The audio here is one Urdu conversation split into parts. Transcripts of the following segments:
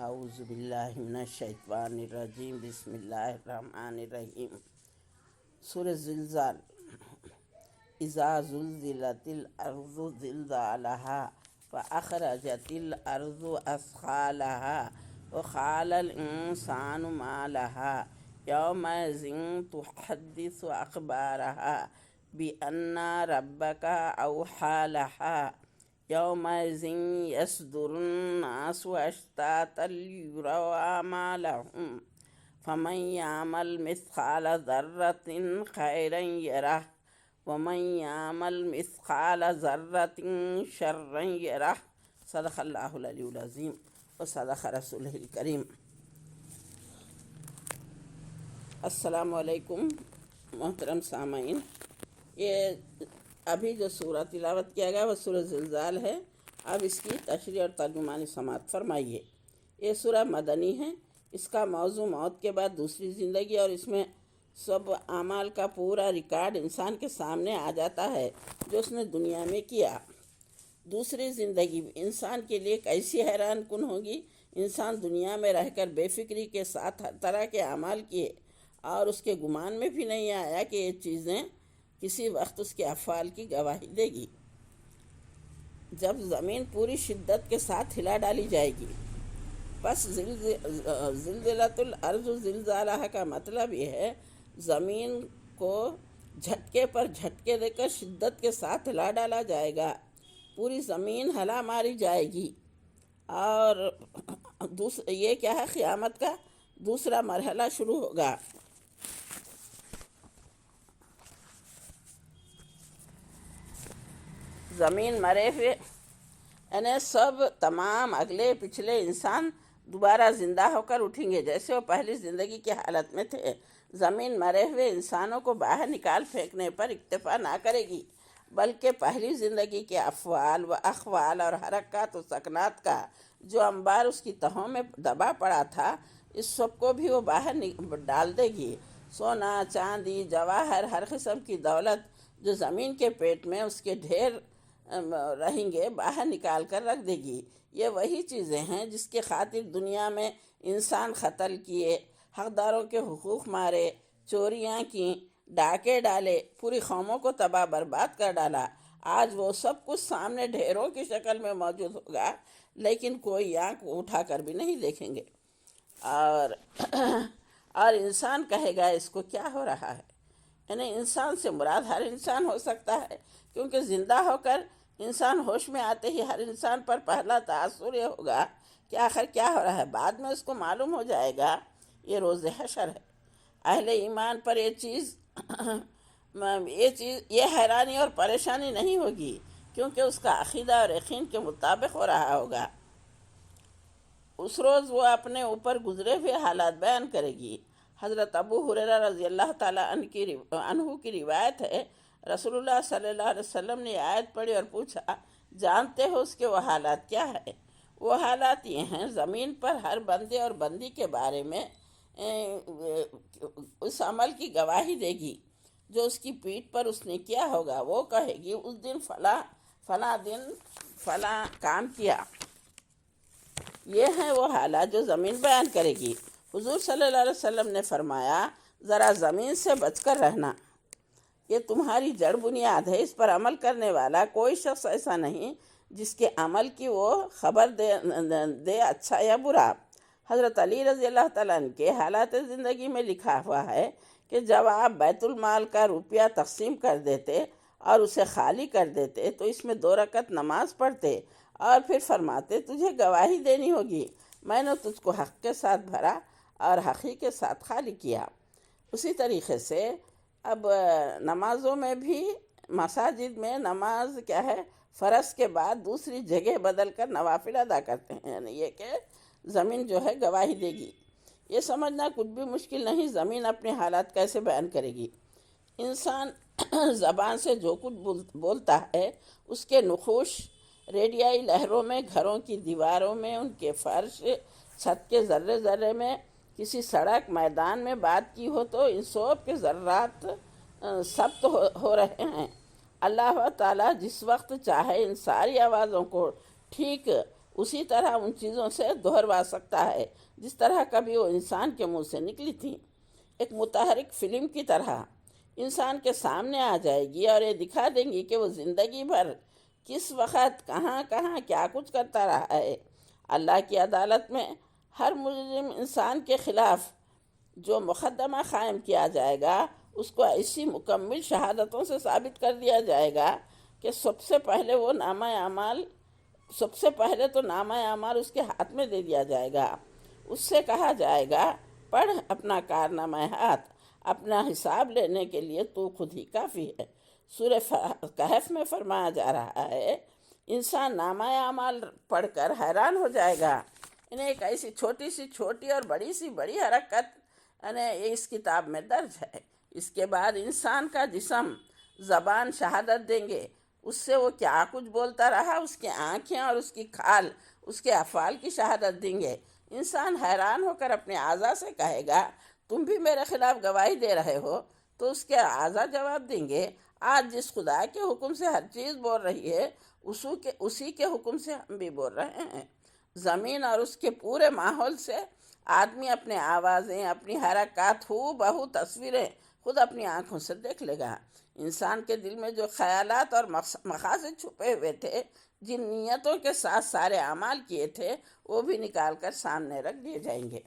اعوذ باللہ من الشیطان الرجیم بسم اللہ الرحمن الرحیم۔ سورہ زلزال۔ اذا زلزلت الارض زلزالها فاخرجت الارض اثقالها وقال الانسان ما لها یومئذ تحدث اخبارها بان ربک اوحی لها یومئذ یصدر الناس اشتاتا لیروا اعمالهم فمن یعمل مثقال ذرۃ خیرا یرہ ومن یعمل مثقال ذرۃ شرا یرہ۔ صدق اللہ العلی العظیم وصدق رسولہ الکریم۔ السلام علیکم محترم سامعین، یہ ابھی جو سورہ تلاوت کیا گیا وہ سورہ زلزال ہے۔ اب اس کی تشریح اور ترجمانی سماعت فرمائیے۔ یہ سورہ مدنی ہے۔ اس کا موضوع موت کے بعد دوسری زندگی اور اس میں سب اعمال کا پورا ریکارڈ انسان کے سامنے آ جاتا ہے جو اس نے دنیا میں کیا۔ دوسری زندگی انسان کے لیے کیسی حیران کن ہوگی۔ انسان دنیا میں رہ کر بے فکری کے ساتھ ہر طرح کے اعمال کیے اور اس کے گمان میں بھی نہیں آیا کہ یہ چیزیں کسی وقت اس کے افعال کی گواہی دے گی۔ جب زمین پوری شدت کے ساتھ ہلا ڈالی جائے گی، پس زلزلت الارض زلزالہ کا مطلب یہ ہے زمین کو جھٹکے پر جھٹکے دے کر شدت کے ساتھ ہلا ڈالا جائے گا، پوری زمین ہلا ماری جائے گی۔ اور یہ کیا ہے، قیامت کا دوسرا مرحلہ شروع ہوگا۔ زمین مرے ہوئے یعنی سب تمام اگلے پچھلے انسان دوبارہ زندہ ہو کر اٹھیں گے جیسے وہ پہلی زندگی کی حالت میں تھے۔ زمین مرے ہوئے انسانوں کو باہر نکال پھینکنے پر اکتفا نہ کرے گی، بلکہ پہلی زندگی کے افعال و اقوال اور حرکات و سکنات کا جو انبار اس کی تہوں میں دبا پڑا تھا، اس سب کو بھی وہ باہر ڈال دے گی۔ سونا، چاندی، جواہر، ہر قسم کی دولت جو زمین کے پیٹ میں اس کے ڈھیر رہیں گے باہر نکال کر رکھ دے گی۔ یہ وہی چیزیں ہیں جس کے خاطر دنیا میں انسان قتل کیے، حقداروں کے حقوق مارے، چوریاں کیں، ڈاکے ڈالے، پوری قوموں کو تباہ برباد کر ڈالا۔ آج وہ سب کچھ سامنے ڈھیروں کی شکل میں موجود ہوگا، لیکن کوئی آنکھ اٹھا کر بھی نہیں دیکھیں گے۔ اور انسان کہے گا اس کو کیا ہو رہا ہے۔ یعنی انسان سے مراد ہر انسان ہو سکتا ہے، کیونکہ زندہ ہو کر انسان ہوش میں آتے ہی ہر انسان پر پہلا تاثر یہ ہوگا کہ آخر کیا ہو رہا ہے۔ بعد میں اس کو معلوم ہو جائے گا، یہ روز حشر ہے۔ اہل ایمان پر یہ حیرانی اور پریشانی نہیں ہوگی، کیونکہ اس کا عقیدہ اور یقین کے مطابق ہو رہا ہوگا۔ اس روز وہ اپنے اوپر گزرے ہوئے حالات بیان کرے گی۔ حضرت ابو ہریرہ رضی اللہ تعالیٰ عنہ کی روایت ہے، رسول اللہ صلی اللہ علیہ وسلم نے آیت پڑھی اور پوچھا، جانتے ہو اس کے وہ حالات کیا ہے؟ وہ حالات یہ ہیں، زمین پر ہر بندے اور بندی کے بارے میں اس عمل کی گواہی دے گی جو اس کی پیٹھ پر اس نے کیا ہوگا۔ وہ کہے گی اس دن فلاں دن فلاں کام کیا۔ یہ ہیں وہ حالات جو زمین بیان کرے گی۔ حضور صلی اللہ علیہ وسلم نے فرمایا، ذرا زمین سے بچ کر رہنا، یہ تمہاری جڑ بنیاد ہے، اس پر عمل کرنے والا کوئی شخص ایسا نہیں جس کے عمل کی وہ خبر دے اچھا یا برا۔ حضرت علی رضی اللہ تعالیٰ عنہ کے حالات زندگی میں لکھا ہوا ہے کہ جب آپ بیت المال کا روپیہ تقسیم کر دیتے اور اسے خالی کر دیتے تو اس میں 2 رکعت نماز پڑھتے اور پھر فرماتے، تجھے گواہی دینی ہوگی، میں نے تجھ کو حق کے ساتھ بھرا اور حقی کے ساتھ خالی کیا۔ اسی طریقے سے اب نمازوں میں بھی مساجد میں نماز کیا ہے، فرض کے بعد دوسری جگہ بدل کر نوافل ادا کرتے ہیں، یعنی یہ کہ زمین جو ہے گواہی دے گی۔ یہ سمجھنا کچھ بھی مشکل نہیں، زمین اپنے حالات کیسے بیان کرے گی۔ انسان زبان سے جو کچھ بولتا ہے اس کے نقوش ریڈیائی لہروں میں، گھروں کی دیواروں میں، ان کے فرش، چھت کے ذرے ذرے میں، کسی سڑک میدان میں بات کی ہو تو ان سب کے ذرات ثبت ہو رہے ہیں۔ اللہ تعالیٰ جس وقت چاہے ان ساری آوازوں کو ٹھیک اسی طرح ان چیزوں سے دہروا سکتا ہے جس طرح کبھی وہ انسان کے منہ سے نکلی تھی۔ ایک متحرک فلم کی طرح انسان کے سامنے آ جائے گی اور یہ دکھا دیں گی کہ وہ زندگی بھر کس وقت کہاں کہاں کیا کچھ کرتا رہا ہے۔ اللہ کی عدالت میں ہر مجرم انسان کے خلاف جو مقدمہ قائم کیا جائے گا اس کو ایسی مکمل شہادتوں سے ثابت کر دیا جائے گا کہ سب سے پہلے تو نامہ اعمال اس کے ہاتھ میں دے دیا جائے گا۔ اس سے کہا جائے گا پڑھ اپنا کارنامہ ہاتھ، اپنا حساب لینے کے لیے تو خود ہی کافی ہے۔ سورہ کہف میں فرمایا جا رہا ہے انسان نامہ اعمال پڑھ کر حیران ہو جائے گا۔ انہیں ایک ایسی چھوٹی اور بڑی حرکت اس کتاب میں درج ہے۔ اس کے بعد انسان کا جسم، زبان شہادت دیں گے، اس سے وہ کیا کچھ بولتا رہا، اس کی آنکھیں اور اس کی کھال اس کے افعال کی شہادت دیں گے۔ انسان حیران ہو کر اپنے اعضاء سے کہے گا تم بھی میرے خلاف گواہی دے رہے ہو، تو اس کے اعضاء جواب دیں گے آج جس خدا کے حکم سے ہر چیز بول رہی ہے اسی کے حکم سے ہم بھی بول رہے ہیں۔ زمین اور اس کے پورے ماحول سے آدمی اپنے آوازیں، اپنی حرکات، ہو بہو تصویریں خود اپنی آنکھوں سے دیکھ لے گا۔ انسان کے دل میں جو خیالات اور مقاصد چھپے ہوئے تھے، جن نیتوں کے ساتھ سارے اعمال کیے تھے، وہ بھی نکال کر سامنے رکھ دیے جائیں گے،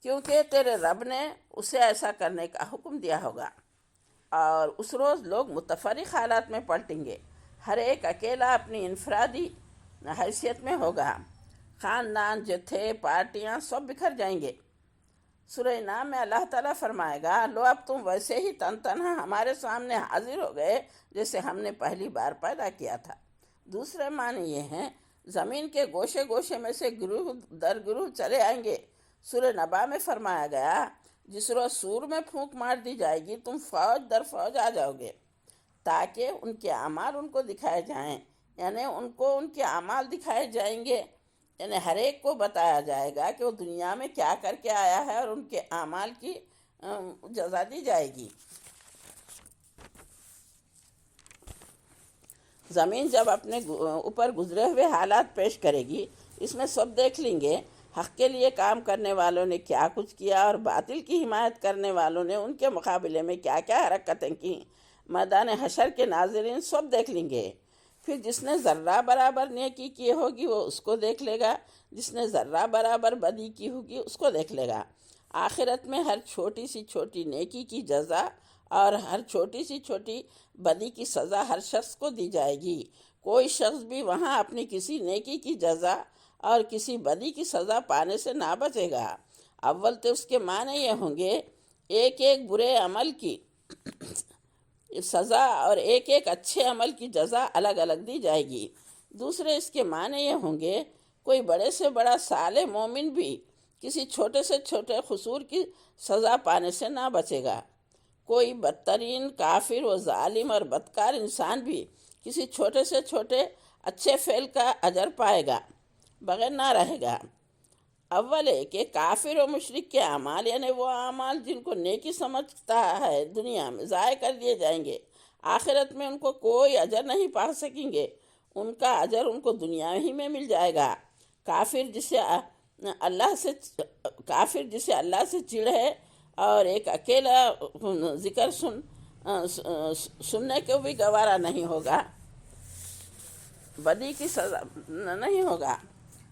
کیونکہ تیرے رب نے اسے ایسا کرنے کا حکم دیا ہوگا۔ اور اس روز لوگ متفرق حالات میں پلٹیں گے، ہر ایک اکیلا اپنی انفرادی حیثیت میں ہوگا۔ خاندان، جتھے، پارٹیاں سب بکھر جائیں گے۔ سورہ نام میں اللہ تعالیٰ فرمائے گا لو اب تم ویسے ہی تنہا ہمارے سامنے حاضر ہو گئے جیسے ہم نے پہلی بار پیدا کیا تھا۔ دوسرے معنی یہ ہیں زمین کے گوشے گوشے میں سے گروہ در گروہ چلے آئیں گے۔ سورہ نبا میں فرمایا گیا جس روز سور میں پھونک مار دی جائے گی تم فوج در فوج آ جاؤ گے، تاکہ ان کے اعمال ان کو دکھائے جائیں، یعنی ان کو ان کے اعمال دکھائے جائیں گے، یعنی ہر ایک کو بتایا جائے گا کہ وہ دنیا میں کیا کر کے آیا ہے اور ان کے اعمال کی جزا دی جائے گی۔ زمین جب اپنے اوپر گزرے ہوئے حالات پیش کرے گی، اس میں سب دیکھ لیں گے حق کے لیے کام کرنے والوں نے کیا کچھ کیا اور باطل کی حمایت کرنے والوں نے ان کے مقابلے میں کیا کیا حرکتیں کیں۔ میدان حشر کے ناظرین سب دیکھ لیں گے۔ پھر جس نے ذرہ برابر نیکی کی ہوگی وہ اس کو دیکھ لے گا، جس نے ذرہ برابر بدی کی ہوگی اس کو دیکھ لے گا۔ آخرت میں ہر چھوٹی سی چھوٹی نیکی کی جزا اور ہر چھوٹی سی چھوٹی بدی کی سزا ہر شخص کو دی جائے گی۔ کوئی شخص بھی وہاں اپنی کسی نیکی کی جزا اور کسی بدی کی سزا پانے سے نہ بچے گا۔ اول تو اس کے معنی یہ ہوں گے ایک ایک برے عمل کی سزا اور ایک ایک اچھے عمل کی جزا الگ الگ دی جائے گی۔ دوسرے اس کے معنی یہ ہوں گے کوئی بڑے سے بڑا صالح مومن بھی کسی چھوٹے سے چھوٹے قصور کی سزا پانے سے نہ بچے گا۔ کوئی بدترین کافر و ظالم اور بدکار انسان بھی کسی چھوٹے سے چھوٹے اچھے فعل کا اجر پائے گا، بغیر نہ رہے گا۔ اول ہے کہ کافر و مشرک کے اعمال، یعنی وہ اعمال جن کو نیکی سمجھتا ہے دنیا میں، ضائع کر دیے جائیں گے۔ آخرت میں ان کو کوئی اجر نہیں پا سکیں گے، ان کا اجر ان کو دنیا ہی میں مل جائے گا۔ کافر جسے اللہ سے چڑ ہے اور ایک اکیلا ذکر سننے کو بھی گوارا نہیں ہوگا، بدی کی سزا نہیں ہوگا۔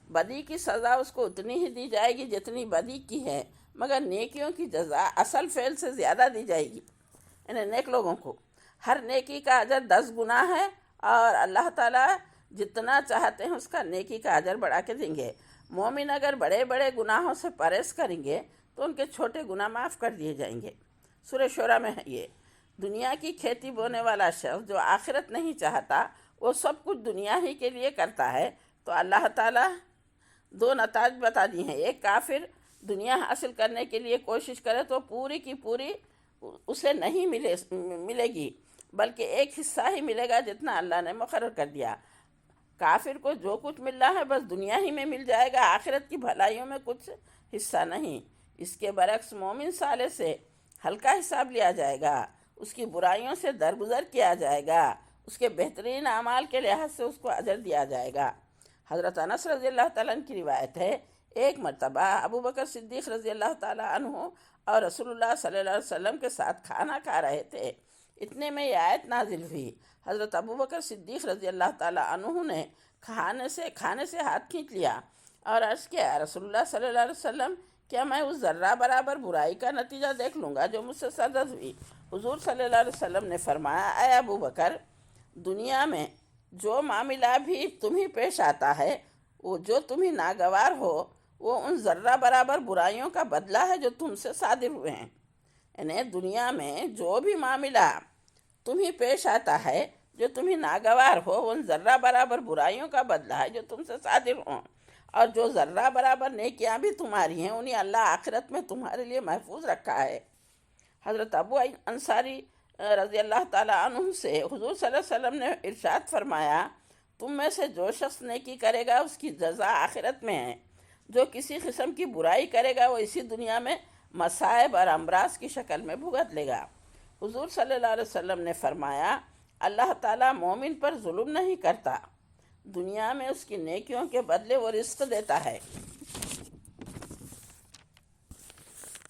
بدی کی سزا اس کو اتنی ہی دی جائے گی جتنی بدی کی ہے، مگر نیکیوں کی جزا اصل فعل سے زیادہ دی جائے گی۔ یعنی نیک لوگوں کو ہر نیکی کا اجر 10 گنا ہے، اور اللہ تعالیٰ جتنا چاہتے ہیں اس کا نیکی کا اجر بڑھا کے دیں گے۔ مومن اگر بڑے بڑے گناہوں سے پرہیز کریں گے تو ان کے چھوٹے گناہ معاف کر دیے جائیں گے۔ سورہ شورى میں ہے یہ دنیا کی کھیتی بونے والا شخص جو آخرت نہیں چاہتا، وہ سب کچھ دنیا ہی کے لیے کرتا ہے، تو اللہ تعالیٰ 2 نتائج بتا دی ہیں۔ ایک، کافر دنیا حاصل کرنے کے لیے کوشش کرے تو پوری کی پوری اسے نہیں ملے گی، بلکہ ایک حصہ ہی ملے گا جتنا اللہ نے مقرر کر دیا۔ کافر کو جو کچھ مل رہا ہے بس دنیا ہی میں مل جائے گا، آخرت کی بھلائیوں میں کچھ حصہ نہیں۔ اس کے برعکس مومن صالح سے ہلکا حساب لیا جائے گا، اس کی برائیوں سے درگزر کیا جائے گا، اس کے بہترین اعمال کے لحاظ سے اس کو اجر دیا جائے گا۔ حضرت انس رضی اللہ تعالیٰ عنہ کی روایت ہے، ایک مرتبہ ابو بکر صدیق رضی اللہ تعالیٰ عنہ اور رسول اللہ صلی اللہ علیہ وسلم کے ساتھ کھانا کھا رہے تھے، اتنے میں یہ آیت نازل ہوئی۔ حضرت ابو بکر صدیق رضی اللہ تعالیٰ عنہ نے کھانے سے ہاتھ کھینچ لیا اور عرض کیا، رسول اللہ صلی اللہ علیہ وسلم، کیا میں اس ذرہ برابر برائی کا نتیجہ دیکھ لوں گا جو مجھ سے صادر ہوئی؟ حضور صلی اللہ علیہ وسلم نے فرمایا، اے ابو بکر، دنیا میں جو معاملہ بھی تمہیں پیش آتا ہے، وہ جو تمہیں ناگوار ہو، وہ ان ذرہ برابر برائیوں کا بدلہ ہے جو تم سے صادر ہوئے ہیں۔ یعنی دنیا میں جو بھی معاملہ تمہیں پیش آتا ہے جو تمہیں ناگوار ہو، ان ذرہ برابر برائیوں کا بدلہ ہے جو تم سے صادر ہوں، اور جو ذرہ برابر نیکیاں بھی تمہاری ہیں انہیں اللہ آخرت میں تمہارے لیے محفوظ رکھا ہے۔ حضرت ابو انصاری رضی اللہ تعالیٰ عنہ سے حضور صلی اللہ علیہ وسلم نے ارشاد فرمایا، تم میں سے جو شخص نیکی کرے گا اس کی جزا آخرت میں ہے، جو کسی قسم کی برائی کرے گا وہ اسی دنیا میں مصائب اور امراض کی شکل میں بھگت لے گا۔ حضور صلی اللہ علیہ وسلم نے فرمایا، اللہ تعالیٰ مومن پر ظلم نہیں کرتا، دنیا میں اس کی نیکیوں کے بدلے وہ رزق دیتا ہے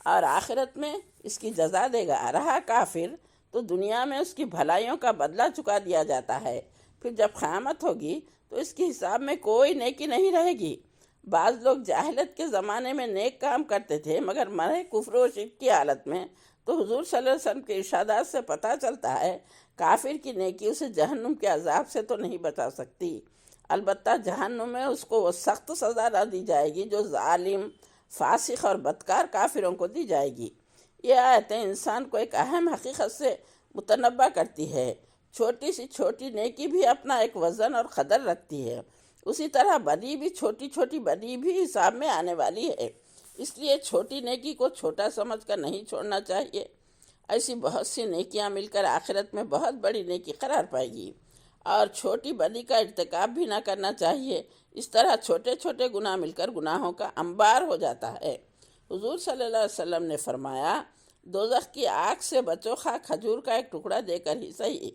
اور آخرت میں اس کی جزا دے گا۔ رہا کافر تو دنیا میں اس کی بھلائیوں کا بدلہ چکا دیا جاتا ہے، پھر جب قیامت ہوگی تو اس کے حساب میں کوئی نیکی نہیں رہے گی۔ بعض لوگ جاہلت کے زمانے میں نیک کام کرتے تھے مگر مرے کفر و شرک کی حالت میں، تو حضور صلی اللہ علیہ وسلم کے ارشادات سے پتہ چلتا ہے کافر کی نیکی اسے جہنم کے عذاب سے تو نہیں بچا سکتی، البتہ جہنم میں اس کو وہ سخت سزا نہ دی جائے گی جو ظالم، فاسق اور بدکار کافروں کو دی جائے گی۔ یہ آیتیں انسان کو ایک اہم حقیقت سے متنبہ کرتی ہے، چھوٹی سی چھوٹی نیکی بھی اپنا ایک وزن اور قدر رکھتی ہے، اسی طرح بدی بھی، چھوٹی چھوٹی بدی بھی حساب میں آنے والی ہے، اس لیے چھوٹی نیکی کو چھوٹا سمجھ کر نہیں چھوڑنا چاہیے۔ ایسی بہت سی نیکیاں مل کر آخرت میں بہت بڑی نیکی قرار پائے گی، اور چھوٹی بدی کا ارتکاب بھی نہ کرنا چاہیے، اس طرح چھوٹے چھوٹے گناہ مل کر گناہوں کا انبار ہو جاتا ہے۔ حضور صلی اللہ علیہ وسلم نے فرمایا، دوزخ کی آگ سے بچو، خواہ کھجور کا ایک ٹکڑا دے کر ہی صحیح۔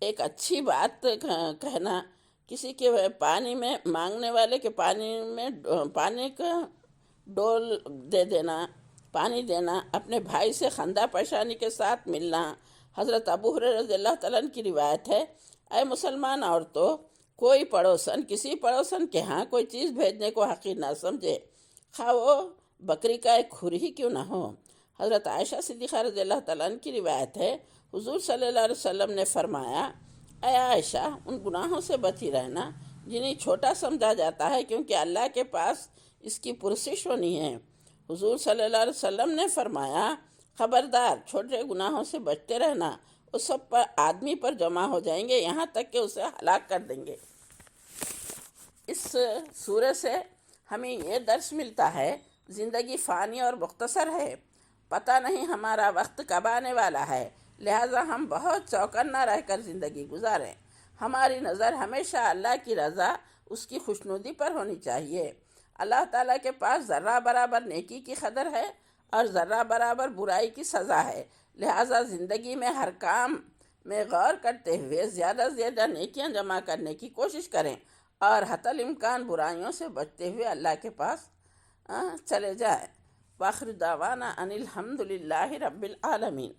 ایک اچھی بات کہنا، کسی کے پانی میں مانگنے والے کے پانی کا ڈول دے دینا، پانی دینا، اپنے بھائی سے خندہ پیشانی کے ساتھ ملنا۔ حضرت ابو ہریرہ رضی اللہ تعالیٰ عنہ کی روایت ہے، اے مسلمان عورتوں، کوئی کسی پڑوسن کے ہاں کوئی چیز بھیجنے کو حقیر نہ سمجھے، خواہ وہ بکری کا ایک کھر ہی کیوں نہ ہو۔ حضرت عائشہ صدیقہ رضی اللہ تعالیٰ عنہ کی روایت ہے، حضور صلی اللہ علیہ وسلم نے فرمایا، اے عائشہ، ان گناہوں سے بچی رہنا جنہیں چھوٹا سمجھا جاتا ہے، کیونکہ اللہ کے پاس اس کی پرسش ہونی ہے۔ حضور صلی اللہ علیہ وسلم نے فرمایا، خبردار، چھوٹے گناہوں سے بچتے رہنا، وہ سب پر آدمی پر جمع ہو جائیں گے، یہاں تک کہ اسے ہلاک کر دیں گے۔ اس سورہ سے ہمیں یہ درس ملتا ہے، زندگی فانی اور مختصر ہے، پتہ نہیں ہمارا وقت کب آنے والا ہے، لہٰذا ہم بہت چوکنا رہ کر زندگی گزاریں۔ ہماری نظر ہمیشہ اللہ کی رضا، اس کی خوشنودی پر ہونی چاہیے۔ اللہ تعالیٰ کے پاس ذرہ برابر نیکی کی قدر ہے اور ذرہ برابر برائی کی سزا ہے، لہٰذا زندگی میں ہر کام میں غور کرتے ہوئے زیادہ سے زیادہ نیکیاں جمع کرنے کی کوشش کریں اور حتی الامکان برائیوں سے بچتے ہوئے اللہ کے پاس چلے جائیں۔ وآخر دعوانا ان الحمد للہ رب العالمین۔